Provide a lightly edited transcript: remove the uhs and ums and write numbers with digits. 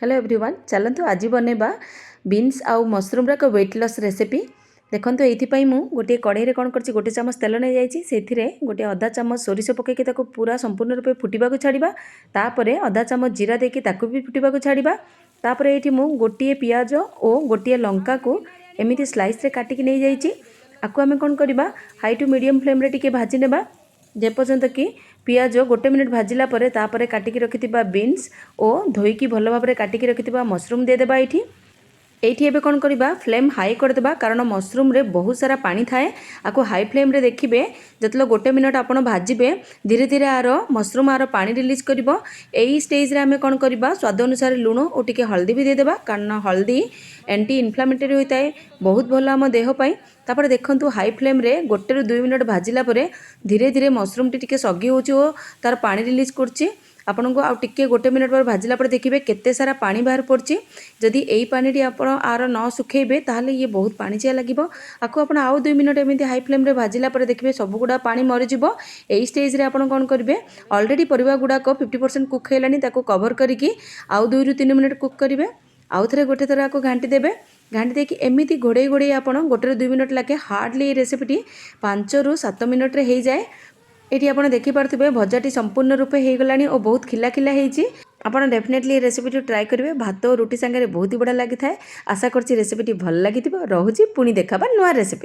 Hello everyone चलतु आज बनैबा beans आउ मशरूम रा वेट लॉस रेसिपी। देखो ये गोटे कढ़ई कौन कर गोटे चामच तेल नहीं जाइए गोटे अधा चामच सोरिष पकईकि पूरा संपूर्ण रूप फुटवा छाड़ा तापर अधा चामच जीरा देकी भी फुटवा छाड़ा तापर ये गोटे पियाज और गोटे लंका को एमती स्लाइस काटिकी नहीं जाइए आपको आम कौन करवा हाई टू मीडियम फ्लेम रे टिके भाजी नेबा जेपर्यंत कि पियाज गोटे मिनिट भाजिला परे तापर काटिकी रखिथिबा बीन्स और धोईकी भल भाव में काटिकी रखिथिबा मशरूम देदेबा एठी एबे कौन करवा फ्लेम हाई करदेबा कारण मशरूम रे बहुत सारा पानी थाए आपको हाई फ्लेम रे देखिए जितने गोटे मिनट आप भाजबे धीरे धीरे आर मशरूम आर पानी रिलीज करिवो। एई स्टेज रे आमे कौन करवा स्वाद अनुसार लुण और टिके हल्दी भी देदेबा कारण हल्दी एंटी इनफ्लामेटरी होता है बहुत भल आम देह पाई। तापर देखंतु हाई फ्लेम रे गोटे रु 2 मिनट भाजिला परे धीरे धीरे मशरूम टी सगी होची और तार पानी रिलीज करची आपन को आउ टिके गोटे मिनट पर भाजिला पर देखिए केते सारा पानी बाहर पड़ची जदि एई पानी आपण आर न सुखेबे ताहले ये बहुत पानी चिया लागिबो आपको आपण आउ 2 मिनट एमती हाई फ्लेम रे भाजिला पर देखिए सब गुडा पानी मरी जिवो। एई स्टेज रे आपण कोन करिवे ऑलरेडी परिबा गुडा को 50% कुक हेलानी ताको कवर करिकी आउ 2 रु 3 मिनट कुक करिवे आउ थे गोटे थर आपको घाटी देबे घाटी देकी एमती घोड़े घोड़े आपण गोटे रु 2 मिनट लागे हार्डली रेसिपीटी 5 रु 7 मिनट रे हो जाए। ये आप देखिपे भजाटी संपूर्ण रूपे हो गलानी और बहुत खिला खिला होती आपड़ डेफिनेटली रेसिपी ट्राए करेंगे भात और रुटी सांगे बहुत ही बढ़िया लगी था। आशा करछि रेसिपी भल लगी रोची पुणी देखा नुआ रेसिपी।